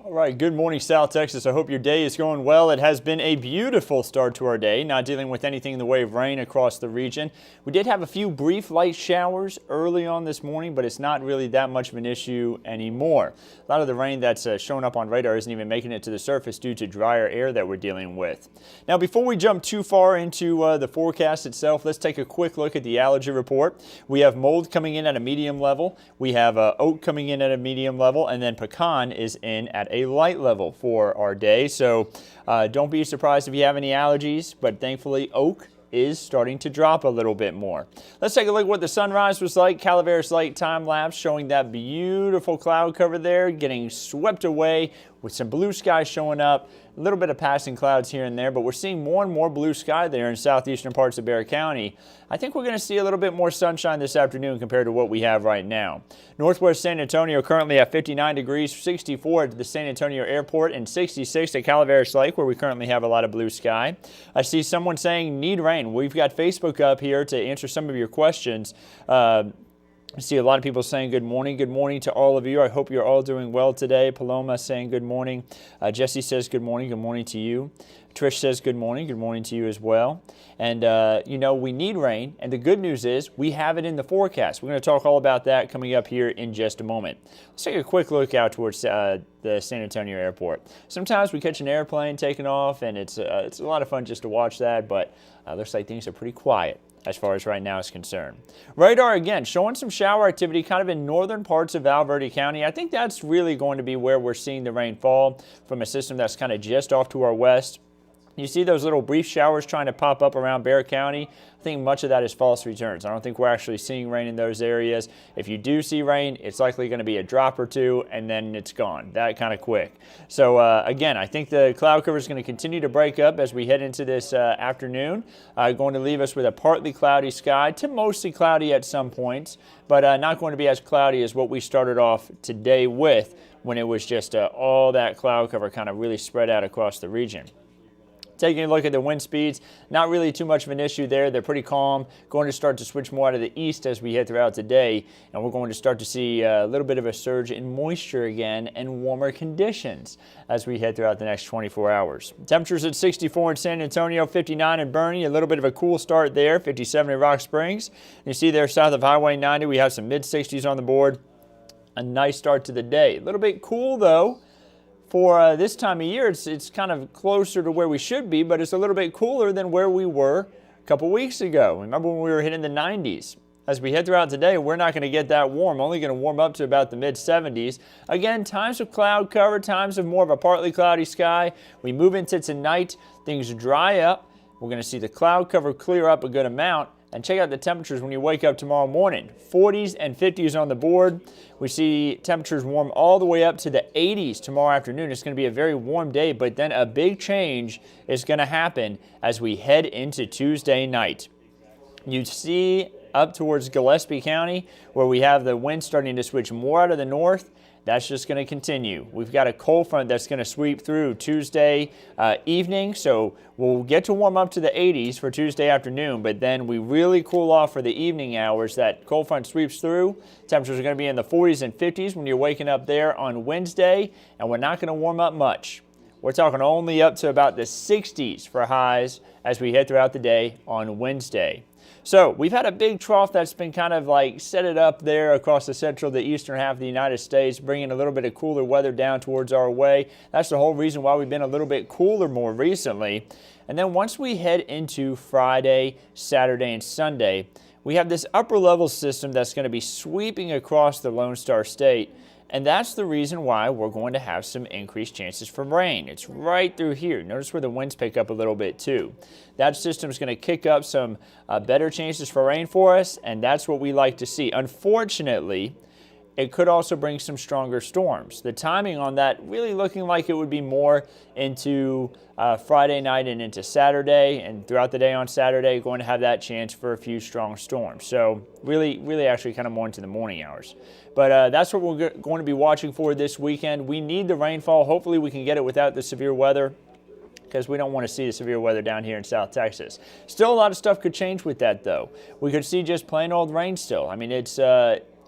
All right, good morning, South Texas. I hope your day is going well. It has been a beautiful start to our day, not dealing with anything in the way of rain across the region. We did have a few brief light showers early on this morning, but it's not really that much of an issue anymore. A lot of the rain that's showing up on radar isn't even making it to the surface due to drier air that we're dealing with. Now, before we jump too far into the forecast itself, let's take a quick look at the allergy report. We have mold coming in at a medium level. We have oak coming in at a medium level, and then pecan is in at a light level for our day. So don't be surprised if you have any allergies, but thankfully oak is starting to drop a little bit more. Let's take a look at what the sunrise was like. Calaveras Light time lapse showing that beautiful cloud cover there getting swept away with some blue sky showing up. A little bit of passing clouds here and there, but we're seeing more and more blue sky there in southeastern parts of Bexar County. I think we're going to see a little bit more sunshine this afternoon compared to what we have right now. Northwest San Antonio currently at 59 degrees, 64 at the San Antonio Airport, and 66 at Calaveras Lake, where we currently have a lot of blue sky. I see someone saying need rain. We've got Facebook up here to answer some of your questions. I see a lot of people saying good morning. Good morning to all of you. I hope you're all doing well today. Paloma saying good morning. Jesse says good morning. Good morning to you. Trish says good morning. Good morning to you as well. And, you know, we need rain. And the good news is we have it in the forecast. We're going to talk all about that coming up here in just a moment. Let's take a quick look out towards the San Antonio Airport. Sometimes we catch an airplane taking off, and it's a lot of fun just to watch that. But looks like things are pretty quiet as far as right now is concerned. Radar, again, showing some shower activity kind of in northern parts of Val Verde County. I think that's really going to be where we're seeing the rain fall from a system that's kind of just off to our west. You see those little brief showers trying to pop up around Bexar County. I think much of that is false returns. I don't think we're actually seeing rain in those areas. If you do see rain, it's likely going to be a drop or two, and then it's gone that kind of quick. So again, I think the cloud cover is going to continue to break up as we head into this afternoon. Going to leave us with a partly cloudy sky to mostly cloudy at some points, but not going to be as cloudy as what we started off today with when it was just all that cloud cover kind of really spread out across the region. Taking a look at the wind speeds, not really too much of an issue there. They're pretty calm. Going to start to switch more out of the east as we head throughout the day, and we're going to start to see a little bit of a surge in moisture again and warmer conditions as we head throughout the next 24 hours. Temperatures at 64 in San Antonio, 59 in Bernie, a little bit of a cool start there, 57 in Rock Springs. You see there south of Highway 90, we have some mid-60s on the board. A nice start to the day. A little bit cool though. For this time of year, it's kind of closer to where we should be, but it's a little bit cooler than where we were a couple weeks ago. Remember when we were hitting the 90s? As we head throughout today, we're not going to get that warm, only going to warm up to about the mid-70s. Again, times of cloud cover, times of more of a partly cloudy sky. We move into tonight, things dry up. We're going to see the cloud cover clear up a good amount. And check out the temperatures when you wake up tomorrow morning. 40s and 50s on the board. We see temperatures warm all the way up to the 80s tomorrow afternoon. It's going to be a very warm day, but then a big change is going to happen as we head into Tuesday night. You see up towards Gillespie County where we have the wind starting to switch more out of the north. That's just going to continue. We've got a cold front that's going to sweep through Tuesday evening, so we'll get to warm up to the 80s for Tuesday afternoon, but then we really cool off for the evening hours. That cold front sweeps through. Temperatures are going to be in the 40s and 50s when you're waking up there on Wednesday, and we're not going to warm up much. We're talking only up to about the 60s for highs as we head throughout the day on Wednesday. So we've had a big trough that's been kind of like set it up there across the central to eastern half of the United States, bringing a little bit of cooler weather down towards our way. That's the whole reason why we've been a little bit cooler more recently. And then once we head into Friday, Saturday, and Sunday, we have this upper level system that's going to be sweeping across the Lone Star State. And that's the reason why we're going to have some increased chances for rain. It's right through here. Notice where the winds pick up a little bit too. That system's going to kick up some better chances for rain for us, and that's what we like to see. Unfortunately, it could also bring some stronger storms. The timing on that really looking like it would be more into Friday night and into Saturday, and throughout the day on Saturday, going to have that chance for a few strong storms. So really actually kind of more into the morning hours. But that's what we're going to be watching for this weekend. We need the rainfall. Hopefully we can get it without the severe weather, because we don't want to see the severe weather down here in South Texas. Still, a lot of stuff could change with that, though. We could see just plain old rain still. I mean, it's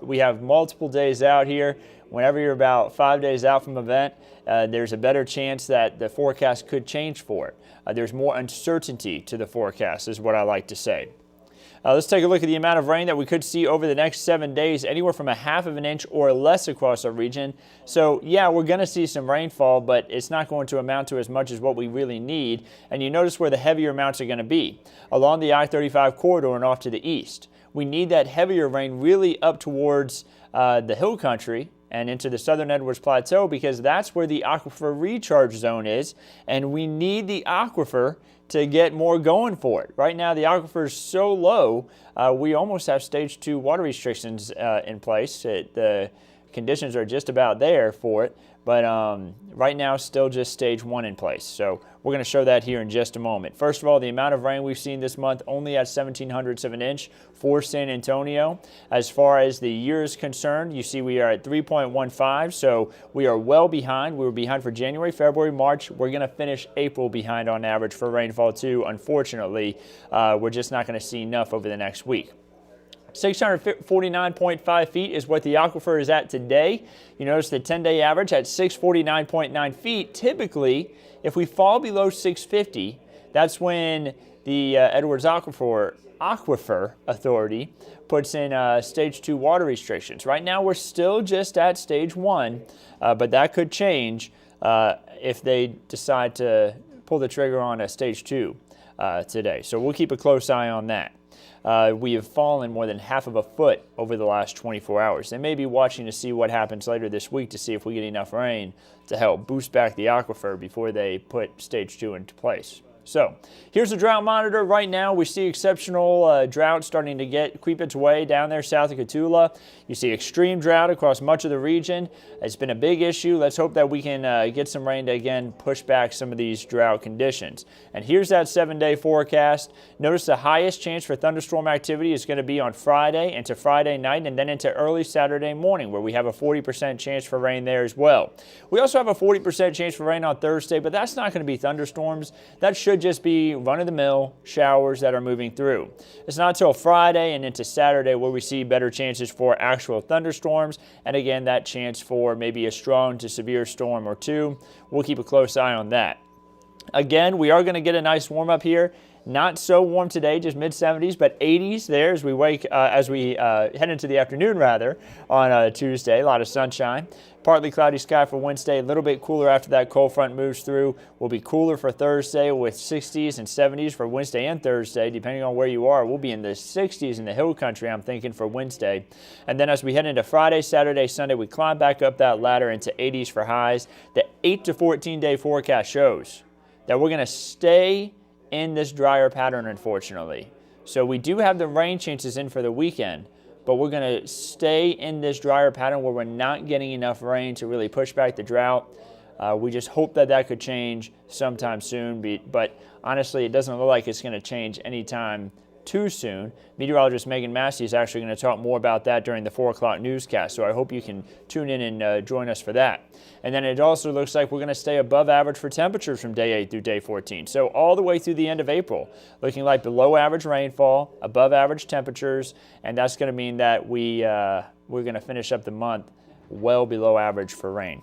we have multiple days out here. Whenever you're about 5 days out from event, there's a better chance that the forecast could change for it. There's more uncertainty to the forecast, is what I like to say. Let's take a look at the amount of rain that we could see over the next 7 days, anywhere from 1/2 of an inch or less across our region. So yeah, we're going to see some rainfall, but it's not going to amount to as much as what we really need. And you notice where the heavier amounts are going to be, along the I-35 corridor and off to the east. We need that heavier rain really up towards the hill country and into the southern Edwards Plateau, because that's where the aquifer recharge zone is, and we need the aquifer to get more going for it. Right now the aquifer is so low, we almost have stage 2 water restrictions in place. The conditions are just about there for it, but right now still just stage 1 in place. So we're going to show that here in just a moment. First of all, the amount of rain we've seen this month, only at 0.17 of an inch for San Antonio. As far as the year is concerned, you see we are at 3.15, so we are well behind. We were behind for January, February, March. We're going to finish April behind on average for rainfall too. Unfortunately, we're just not going to see enough over the next week. 649.5 feet is what the aquifer is at today. You notice the 10-day average at 649.9 feet. Typically, if we fall below 650, that's when the Edwards Aquifer Authority puts in stage 2 water restrictions. Right now, we're still just at stage 1, but that could change if they decide to pull the trigger on a stage 2 today. So we'll keep a close eye on that. We have fallen more than 1/2 of a foot over the last 24 hours. They may be watching to see what happens later this week to see if we get enough rain to help boost back the aquifer before they put stage 2 into place. So here's the drought monitor. Right now we see exceptional drought starting to creep its way down there south of Cotulla. You see extreme drought across much of the region. It's been a big issue. Let's hope that we can get some rain to again push back some of these drought conditions. And here's that 7-day forecast. Notice the highest chance for thunderstorm activity is going to be on Friday into Friday night and then into early Saturday morning, where we have a 40% chance for rain there as well. We also have a 40% chance for rain on Thursday, but that's not going to be thunderstorms. That should just be run-of-the-mill showers that are moving through. It's not until Friday and into Saturday where we see better chances for actual thunderstorms, and again, that chance for maybe a strong to severe storm or two. We'll keep a close eye on that. Again, we are going to get a nice warm-up here. Not so warm today, just mid-70s, but 80s there as we head into the afternoon rather on Tuesday. A lot of sunshine. Partly cloudy sky for Wednesday. A little bit cooler after that cold front moves through. We'll be cooler for Thursday with 60s and 70s for Wednesday and Thursday. Depending on where you are, we'll be in the 60s in the hill country, I'm thinking, for Wednesday. And then as we head into Friday, Saturday, Sunday, we climb back up that ladder into 80s for highs. The 8 to 14-day forecast shows that we're going to stay in this drier pattern, unfortunately. So we do have the rain chances in for the weekend, but we're going to stay in this drier pattern where we're not getting enough rain to really push back the drought. We just hope that that could change sometime soon, but honestly, it doesn't look like it's going to change anytime too soon. Meteorologist Megan Massey is actually going to talk more about that during the 4 o'clock newscast, so I hope you can tune in and join us for that. And then it also looks like we're going to stay above average for temperatures from day 8 through day 14. So all the way through the end of April, looking like below average rainfall, above average temperatures, and that's going to mean that we're going to finish up the month well below average for rain.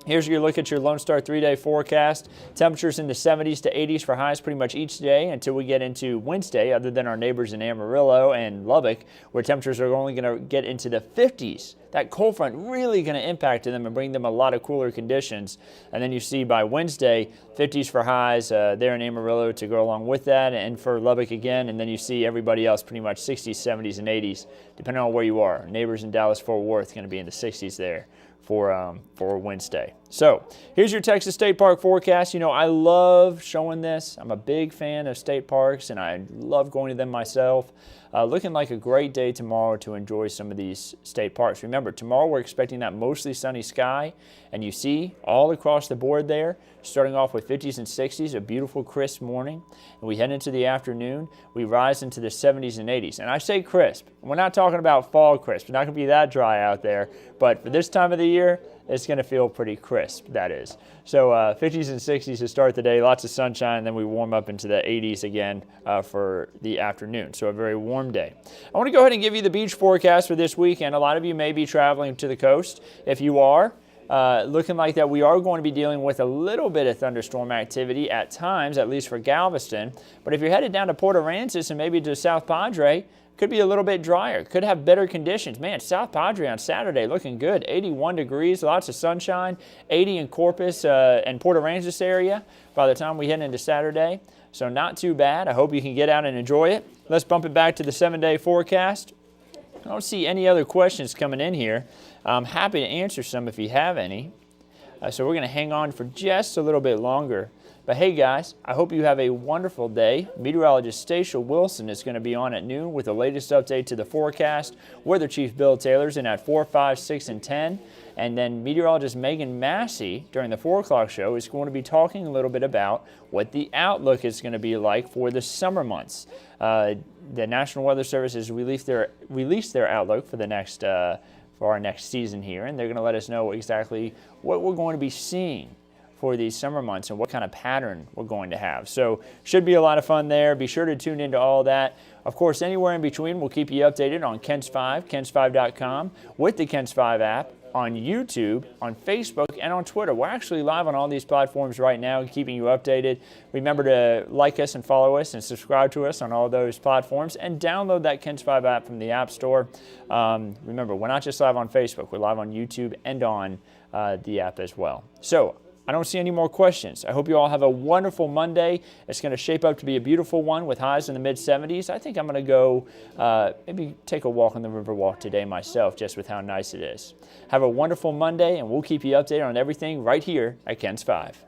Here's your look at your Lone Star 3-day forecast. Temperatures in the 70s to 80s for highs pretty much each day until we get into Wednesday, other than our neighbors in Amarillo and Lubbock, where temperatures are only going to get into the 50s. That cold front really going to impact them and bring them a lot of cooler conditions. And then you see by Wednesday, 50s for highs there in Amarillo to go along with that, and for Lubbock again. And then you see everybody else pretty much 60s, 70s, and 80s, depending on where you are. Neighbors in Dallas-Fort Worth going to be in the 60s there for Wednesday. So here's your Texas State Park forecast. You know, I love showing this. I'm a big fan of state parks, and I love going to them myself. Looking like a great day tomorrow to enjoy some of these state parks. Remember, tomorrow we're expecting that mostly sunny sky, and you see all across the board there, starting off with 50s and 60s, a beautiful crisp morning. And we head into the afternoon, we rise into the 70s and 80s. And I say crisp. We're not talking about fall crisp. It's not going to be that dry out there, but for this time of the year, it's going to feel pretty crisp, that is. So 50s and 60s to start the day, lots of sunshine, and then we warm up into the 80s again for the afternoon. So a very warm warm day. I want to go ahead and give you the beach forecast for this weekend. A lot of you may be traveling to the coast. If you are, looking like that we are going to be dealing with a little bit of thunderstorm activity at times, at least for Galveston. But if you're headed down to Port Aransas and maybe to South Padre, could be a little bit drier, could have better conditions. Man, South Padre on Saturday looking good, 81 degrees, lots of sunshine, 80 in Corpus and Port Aransas area by the time we head into Saturday. So not too bad. I hope you can get out and enjoy it. Let's bump it back to the 7-day forecast. I don't see any other questions coming in here. I'm happy to answer some if you have any. So we're going to hang on for just a little bit longer. But hey guys, I hope you have a wonderful day. Meteorologist Andrew Wilson is going to be on at noon with the latest update to the forecast. Weather Chief Bill Taylor's in at 4, 5, 6, and 10. And then meteorologist Megan Massey during the 4 o'clock show is going to be talking a little bit about what the outlook is going to be like for the summer months. The National Weather Service has released their outlook for the next for our next season here, and they're going to let us know exactly what we're going to be seeing for these summer months and what kind of pattern we're going to have. So should be a lot of fun there. Be sure to tune into all that. Of course, anywhere in between, we'll keep you updated on KENS 5, KENS5.com, with the KENS 5 app, on YouTube, on Facebook, and on Twitter. We're actually live on all these platforms right now, keeping you updated. Remember to like us and follow us and subscribe to us on all those platforms, and download that KENS 5 app from the App Store. Remember, we're not just live on Facebook. We're live on YouTube and on the app as well. So I don't see any more questions. I hope you all have a wonderful Monday. It's going to shape up to be a beautiful one with highs in the mid-70s. I think I'm going to go maybe take a walk on the Riverwalk today myself, just with how nice it is. Have a wonderful Monday, and we'll keep you updated on everything right here at KENS 5.